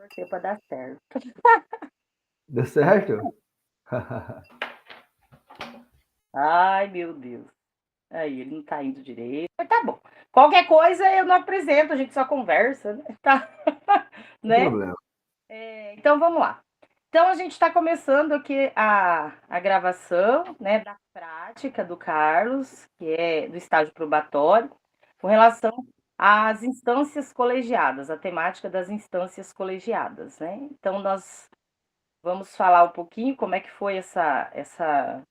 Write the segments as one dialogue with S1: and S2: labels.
S1: torcer para dar certo.
S2: Deu certo?
S1: Ai, meu Deus. Aí, ele não tá indo direito. Mas tá bom. Qualquer coisa eu não apresento, a gente só conversa, né? Tá.
S2: Sem
S1: Né?
S2: problema.
S1: Então vamos lá. Então a gente está começando aqui a gravação, né, da prática do Carlos, que é do estágio probatório, com relação às instâncias colegiadas, a temática das instâncias colegiadas, né? Então nós vamos falar um pouquinho como é que foi essa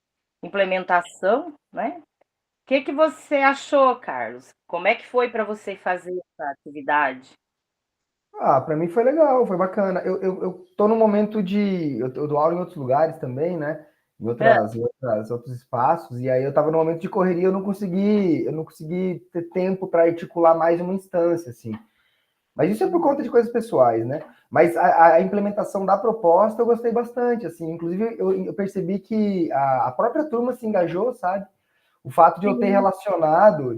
S1: implementação, né? O que que você achou, Carlos? Como é que foi para você fazer essa atividade?
S2: Ah, para mim foi legal, foi bacana. Eu tô num momento de. Eu dou aula em outros lugares também, né?
S1: Ah,
S2: Outros espaços, e aí eu tava num momento de correria, eu não consegui ter tempo para articular mais uma instância, assim. Mas isso é por conta de coisas pessoais, né? Mas a implementação da proposta eu gostei bastante, assim. Inclusive, eu percebi que a própria turma se engajou, sabe? O fato de eu ter
S1: sim.
S2: relacionado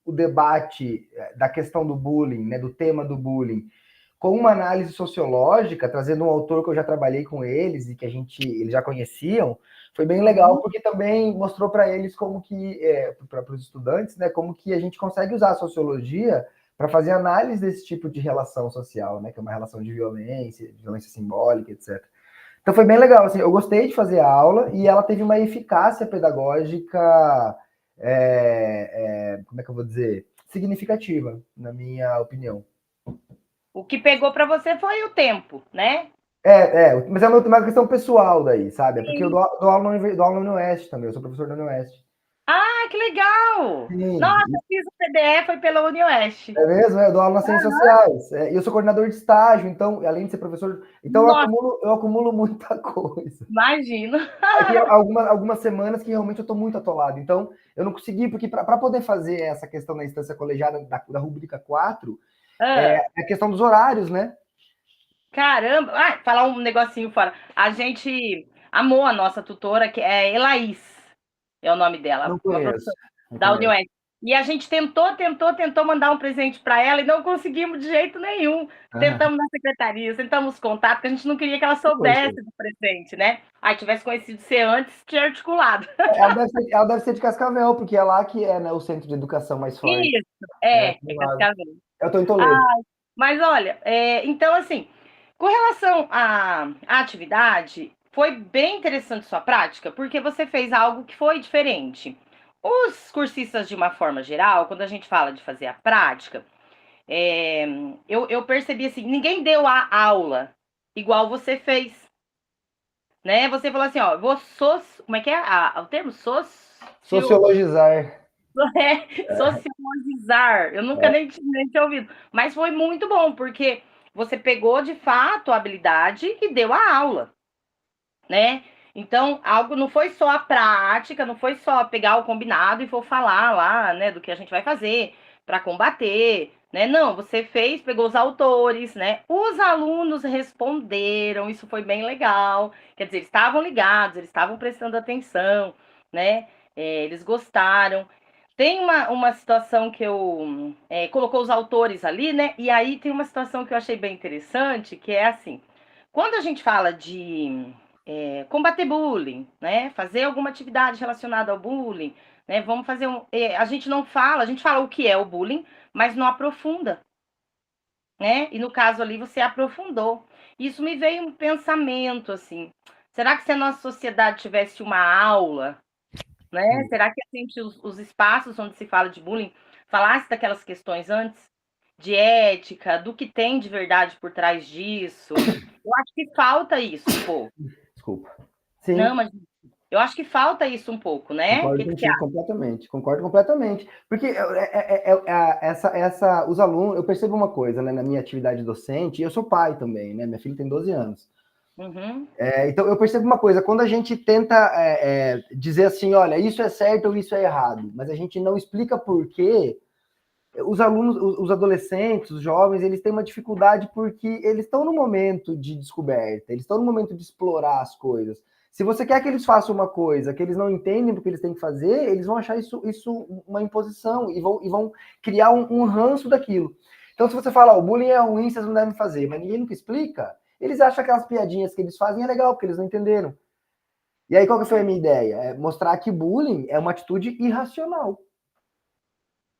S2: o debate da questão do bullying, né, do tema do bullying, com uma análise sociológica, trazendo um autor que eu já trabalhei com eles e que eles já conheciam, foi bem legal
S1: Uhum.
S2: porque também mostrou para eles como que, para os estudantes, né, como que a gente consegue usar a sociologia para fazer análise desse tipo de relação social, né, que é uma relação de violência simbólica, etc. Então foi bem legal, assim, eu gostei de fazer a aula e ela teve uma eficácia pedagógica, como é que eu vou dizer, significativa, na minha opinião.
S1: O que pegou para você foi o tempo, né?
S2: Mas é uma questão pessoal daí, sabe? É porque eu
S1: Sim.
S2: dou aula, dou aula no Oeste também, eu sou professor da Oeste.
S1: Ah, que legal!
S2: Sim,
S1: Nossa, eu fiz o PDE, foi pela Unioeste.
S2: é mesmo, eu dou aula nas ciências sociais. E eu sou coordenador de estágio, então, além de ser professor, então
S1: Nossa,
S2: eu acumulo muita coisa.
S1: imagino.
S2: Aí tem algumas semanas que realmente eu estou muito atolado. Então, eu não consegui, porque para poder fazer essa questão da instância colegiada da rubrica 4
S1: Ah,
S2: é a questão dos horários, né?
S1: caramba! Ah, falar um negocinho fora. A gente amou a nossa tutora, que é Elaís, é o nome dela,
S2: Não
S1: uma
S2: conheço,
S1: professora
S2: não
S1: da
S2: conheço.
S1: Unioeste. E a gente tentou mandar um presente para ela e não conseguimos de jeito nenhum. Tentamos na secretaria, tentamos contato, porque a gente não queria que ela
S2: Poxa,
S1: soubesse do presente, né? Aí tivesse conhecido você antes, tinha articulado.
S2: ela deve ser de Cascavel, porque é lá que é, né, o centro de educação mais forte.
S1: Isso, é
S2: Do lado.
S1: Cascavel.
S2: Eu estou em
S1: Ah,
S2: Toledo.
S1: mas olha, então assim, com relação à atividade, foi bem interessante sua prática, porque você fez algo que foi diferente. Os cursistas, de uma forma geral, quando a gente fala de fazer a prática, é, eu percebi assim, ninguém deu a aula igual você fez, né? Você falou assim, ó, como é que é o termo?
S2: Sociologizar.
S1: Socializar. Eu nunca
S2: É,
S1: nem tinha ouvido. Mas foi muito bom, porque você pegou de fato a habilidade e deu a aula, né? Então, algo não foi só a prática, não foi só pegar o combinado e for falar lá, né, do que a gente vai fazer para combater, né? Não, você fez, pegou os autores, né? Os alunos responderam, isso foi bem legal. Quer dizer, eles estavam ligados, eles estavam prestando atenção, né? Eles gostaram. Tem uma situação que colocou os autores ali, né? E aí tem uma situação que eu achei bem interessante, que é assim, quando a gente fala de combater bullying, né? Fazer alguma atividade relacionada ao bullying, né? Vamos fazer a gente não fala, a gente fala o que é o bullying, mas não aprofunda, né? E no caso ali você aprofundou. Isso me veio um pensamento assim. Será que se a nossa sociedade tivesse uma aula, né? Será que a gente, os espaços onde se fala de bullying, falasse daquelas questões antes, de ética, do que tem de verdade por trás disso? Eu acho que falta isso um pouco.
S2: desculpa.
S1: Não,
S2: Sim,
S1: mas eu acho que falta isso um pouco, né? O
S2: concordo
S1: que que você
S2: contigo
S1: acha?
S2: completamente, concordo completamente. Porque os alunos, eu percebo uma coisa, né, na minha atividade docente, e eu sou pai também, né, minha filha tem 12 anos.
S1: Uhum.
S2: Então eu percebo uma coisa, quando a gente tenta dizer assim, olha, isso é certo ou isso é errado, mas a gente não explica por quê, os alunos, os adolescentes, os jovens, eles têm uma dificuldade porque eles estão no momento de descoberta, eles estão no momento de explorar as coisas. Se você quer que eles façam uma coisa que eles não entendem porque eles têm que fazer, eles vão achar isso uma imposição e vão criar um ranço daquilo. Então, se você fala, o bullying é ruim, vocês não devem fazer, mas ninguém nunca explica, eles acham que aquelas piadinhas que eles fazem é legal, porque eles não entenderam. E aí, qual que foi a minha ideia? É mostrar que bullying é uma atitude irracional.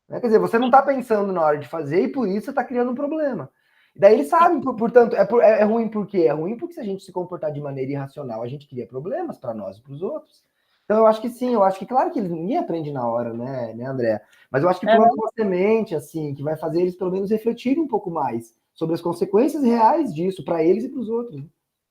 S2: Né? Quer dizer, você não está pensando na hora de fazer e por isso você está criando um problema. Daí eles sabem, portanto, é ruim por quê? É ruim porque se a gente se comportar de maneira irracional, a gente cria problemas para nós e para os outros. Então eu acho que sim, eu acho que claro que ninguém aprende na hora, né, André? Mas eu acho que planta uma semente, assim, que vai fazer eles pelo menos refletirem um pouco mais sobre as consequências reais disso, para eles e para os outros.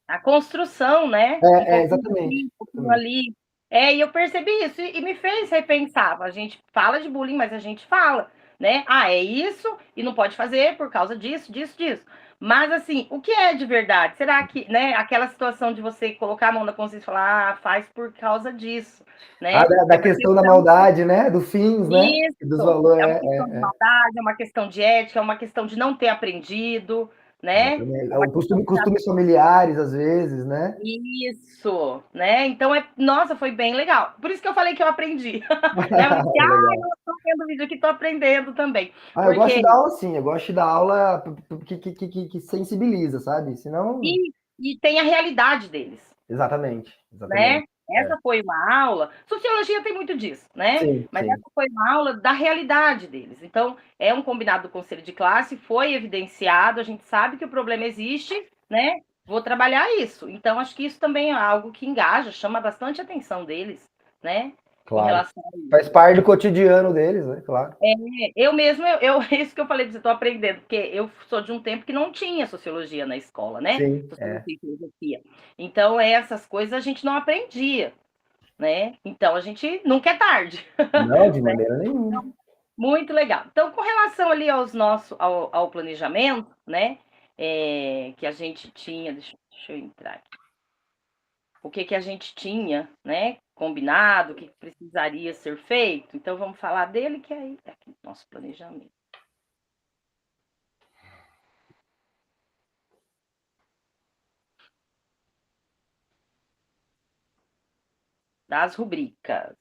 S1: A construção, né?
S2: Exatamente.
S1: Ali. E eu percebi isso e me fez repensar. A gente fala de bullying, mas a gente fala, né? Ah, é isso e não pode fazer por causa disso, disso, disso. Mas, assim, o que é de verdade? Será que, né, aquela situação de você colocar a mão na consciência e falar, ah, faz por causa disso, né?
S2: Da questão da maldade, né? Do fins, né?
S1: Isso,
S2: Dos valores.
S1: é uma questão de maldade, é uma questão de ética, é uma questão de não ter aprendido, né?
S2: É o costumes familiares, às vezes, né?
S1: Isso, né? Então, nossa, foi bem legal. Por isso que eu falei que eu aprendi. Né? Eu falei assim, eu estou vendo vídeo aqui, estou aprendendo também.
S2: Eu gosto de dar aula, sim. Eu gosto de dar aula que sensibiliza, sabe? Senão...
S1: E tem a realidade deles.
S2: Exatamente.
S1: Né? Essa foi uma aula. Sociologia tem muito disso, né?
S2: Sim,
S1: Mas
S2: sim.
S1: essa foi uma aula da realidade deles. Então, é um combinado do conselho de classe, foi evidenciado, a gente sabe que o problema existe, né? Vou trabalhar isso. Então, acho que isso também é algo que engaja, chama bastante a atenção deles, né?
S2: Claro. Em relação a isso. Faz parte do cotidiano deles, né? Claro.
S1: Eu mesmo, isso que eu falei para você, estou aprendendo, porque eu sou de um tempo que não tinha sociologia na escola, né?
S2: Sim,
S1: sociologia e filosofia. Então, essas coisas a gente não aprendia, né? Então, a gente nunca é tarde.
S2: Não, de maneira nenhuma.
S1: Então, muito legal. Então, com relação ali ao planejamento, né? Que a gente tinha, deixa eu entrar aqui. O que a gente tinha, né? Combinado, o que precisaria ser feito. Então, vamos falar dele, que aí é aqui, nosso planejamento. Das rubricas.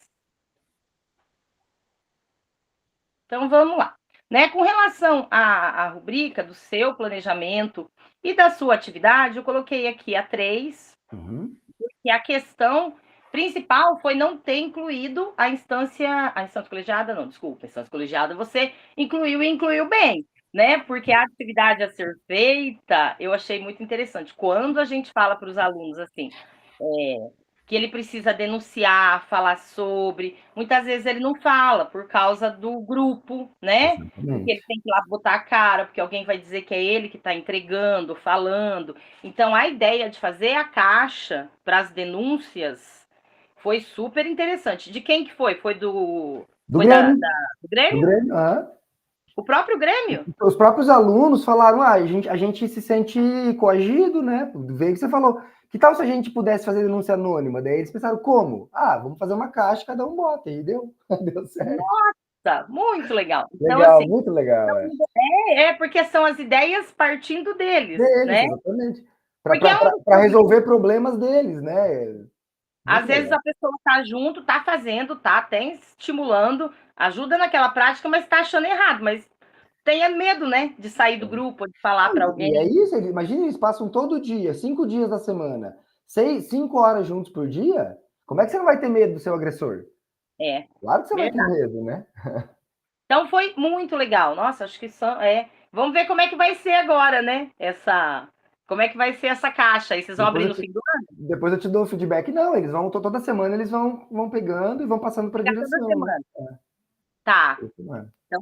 S1: Então, vamos lá. Né? Com relação à rubrica do seu planejamento e da sua atividade, eu coloquei aqui a 3, porque a questão principal foi não ter incluído a instância colegiada, não, desculpa, a instância colegiada você incluiu e incluiu bem, né? Porque a atividade a ser feita, eu achei muito interessante. Quando a gente fala para os alunos assim, que ele precisa denunciar, falar sobre. Muitas vezes ele não fala por causa do grupo, né? Porque ele tem que ir lá botar a cara, porque alguém vai dizer que é ele que está entregando, falando. Então, a ideia de fazer a caixa para as denúncias foi super interessante. De quem que foi? Foi do
S2: Grêmio.
S1: Do Grêmio?
S2: Do Grêmio,
S1: O próprio Grêmio?
S2: Os próprios alunos falaram, a gente se sente coagido, né? Veio que você falou, que tal se a gente pudesse fazer denúncia anônima? Daí eles pensaram, como? Vamos fazer uma caixa, cada um bota. E deu certo.
S1: Nossa, muito legal.
S2: Legal,
S1: então, assim,
S2: muito legal.
S1: Porque são as ideias partindo deles, né?
S2: Exatamente. Para resolver problemas deles, né?
S1: Às vezes a pessoa está junto, está fazendo, está até estimulando, ajuda naquela prática, mas está achando errado, mas tenha medo, né, de sair do grupo, de falar para alguém.
S2: E é isso, imagina, eles passam todo dia, 5 dias da semana, 5 horas juntos por dia, como é que você não vai ter medo do seu agressor? Claro que você vai ter medo, né?
S1: Então foi muito legal, nossa, acho que vamos ver como é que vai ser agora, né, como é que vai ser essa caixa? Aí vocês vão abrir no fim do ano?
S2: Depois eu te dou o feedback. Não, eles vão, toda semana eles vão pegando e vão passando para a direção.
S1: Toda semana. Né? Tá. Então,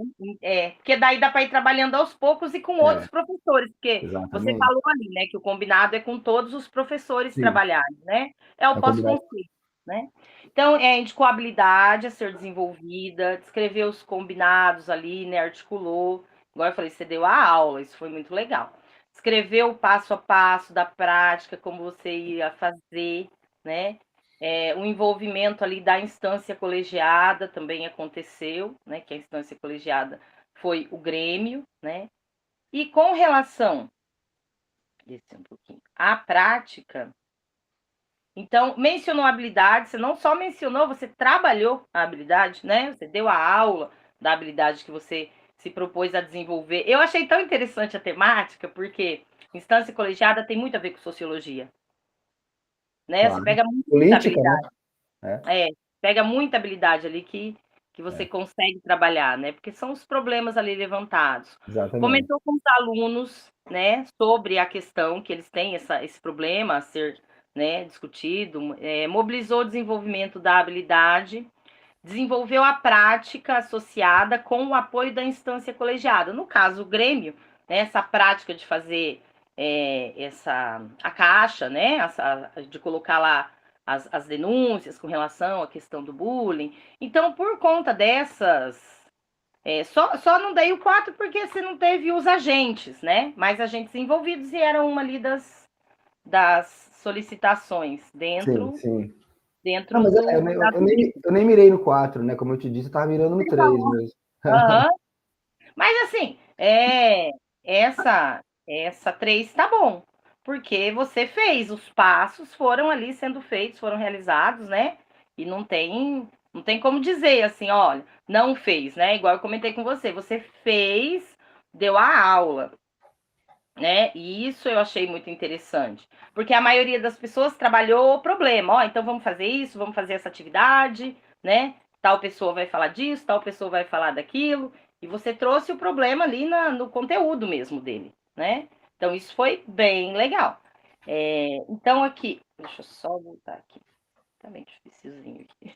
S1: porque daí dá para ir trabalhando aos poucos e com outros professores, porque você falou ali, né, que o combinado é com todos os professores trabalharem, né? É o pós-conflito, né? Então, indicou a habilidade a ser desenvolvida, descreveu os combinados ali, né, articulou. Agora eu falei, você deu a aula, isso foi muito legal. Escreveu o passo a passo da prática, como você ia fazer, né? O envolvimento ali da instância colegiada também aconteceu, né? Que a instância colegiada foi o Grêmio, né? E com relação à prática, então, mencionou a habilidade, você não só mencionou, você trabalhou a habilidade, né? Você deu a aula da habilidade que você se propôs a desenvolver. Eu achei tão interessante a temática, porque instância colegiada tem muito a ver com sociologia, né? Você
S2: Claro.
S1: pega muita
S2: Política, né?
S1: habilidade, pega muita habilidade ali que você consegue trabalhar, né? Porque são os problemas ali levantados.
S2: Exatamente.
S1: Comentou com os alunos, né, sobre a questão que eles têm esse problema a ser, né, discutido, mobilizou o desenvolvimento da habilidade, desenvolveu a prática associada com o apoio da instância colegiada. No caso, o Grêmio, né, essa prática de fazer a caixa, né, de colocar lá as denúncias com relação à questão do bullying. Então, por conta dessas. Só não dei o 4 porque você não teve os agentes, né? Mas agentes envolvidos e eram uma ali das solicitações
S2: Sim,
S1: dentro,
S2: sim. Não,
S1: dentro
S2: mas
S1: do,
S2: eu,
S1: da
S2: eu, nem, eu nem mirei no 4, né? Como eu te disse, eu tava mirando no 3 mesmo.
S1: Aham. Mas assim, essa 3 tá bom, porque você fez, os passos foram ali sendo feitos, foram realizados, né? E não tem como dizer assim, olha, não fez, né? Igual eu comentei com você fez, deu a aula, né? E isso eu achei muito interessante, porque a maioria das pessoas trabalhou o problema, ó, então vamos fazer isso, vamos fazer essa atividade, né? Tal pessoa vai falar disso, tal pessoa vai falar daquilo, e você trouxe o problema ali no conteúdo mesmo dele, né? Então isso foi bem legal. Então aqui, deixa eu só voltar aqui, tá bem dificilzinho aqui.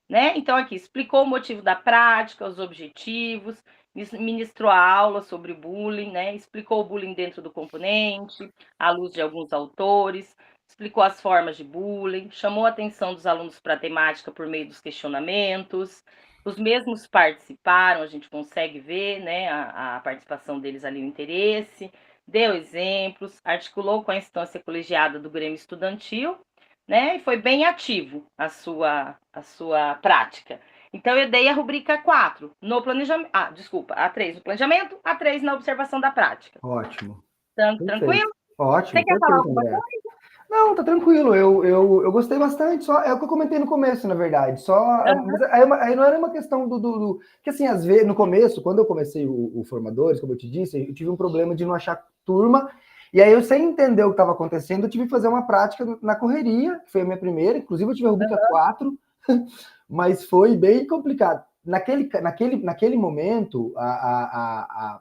S1: Né? Então, aqui, explicou o motivo da prática, os objetivos, ministrou a aula sobre bullying, né? Explicou o bullying dentro do componente, à luz de alguns autores, explicou as formas de bullying, chamou a atenção dos alunos para a temática por meio dos questionamentos. Os mesmos participaram, a gente consegue ver, né, a participação deles ali, o interesse, deu exemplos, articulou com a instância colegiada do Grêmio Estudantil, né? E foi bem ativo a sua prática. Então, eu dei a rubrica 4 no planejamento. Ah, desculpa, a 3 no planejamento, a 3 na observação da prática.
S2: Ótimo. Perfeito.
S1: Tranquilo? Você
S2: Ótimo,
S1: quer falar
S2: perfeito,
S1: alguma
S2: André.
S1: coisa?
S2: Não, tá tranquilo. Eu gostei bastante. Só é o que eu comentei no começo, na verdade. Só, mas aí não era uma questão que assim, às vezes, no começo, quando eu comecei o Formadores, como eu te disse, eu tive um problema de não achar turma. E aí, eu sem entender o que estava acontecendo, eu tive que fazer uma prática na correria, que foi a minha primeira. Inclusive, eu tive a rubrica 4, mas foi bem complicado. Naquele momento, a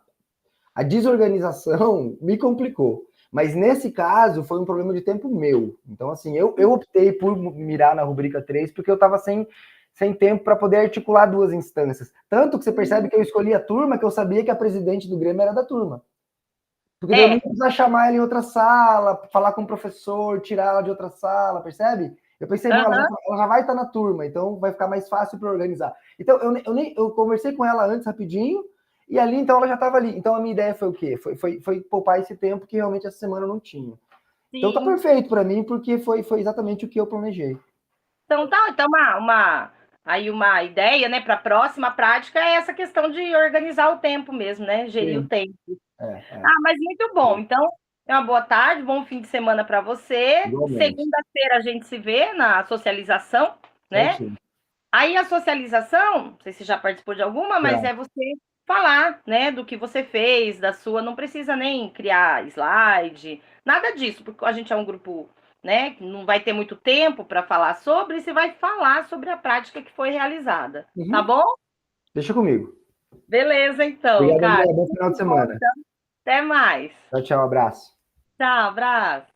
S2: desorganização me complicou. Mas nesse caso, foi um problema de tempo meu. Então, assim, eu optei por mirar na rubrica 3 porque eu estava sem tempo para poder articular duas instâncias. Tanto que você percebe que eu escolhi a turma que eu sabia que a presidente do Grêmio era da turma. Porque daí eu não precisava chamar ela em outra sala, falar com o professor, tirar ela de outra sala, percebe? Eu pensei, não, ela já vai estar na turma, então vai ficar mais fácil para organizar. Então, eu conversei com ela antes rapidinho, e ali, então, ela já estava ali. Então, a minha ideia foi o quê? Foi poupar esse tempo que realmente essa semana eu não tinha. Então, tá
S1: Sim.
S2: perfeito para mim, porque foi exatamente o que eu planejei.
S1: Então, uma ideia, né, para a próxima prática é essa questão de organizar o tempo mesmo, né? Gerir o
S2: Sim.
S1: tempo.
S2: É.
S1: Mas muito bom. Então, uma boa tarde, bom fim de semana para você.
S2: Igualmente.
S1: Segunda-feira a gente se vê na socialização, né?
S2: Certinho.
S1: Aí a socialização, não sei se já participou de alguma, mas
S2: Já.
S1: é você falar, né, do que você fez, da sua, não precisa nem criar slide, nada disso, porque a gente é um grupo, né, que não vai ter muito tempo para falar sobre, você vai falar sobre a prática que foi realizada, tá
S2: Uhum.
S1: bom?
S2: Deixa comigo.
S1: Beleza, então,
S2: Obrigado,
S1: cara.
S2: André. Bom final de
S1: Muito bom,
S2: semana.
S1: então. Até mais.
S2: Tchau, tchau. Abraço.
S1: Tchau, abraço.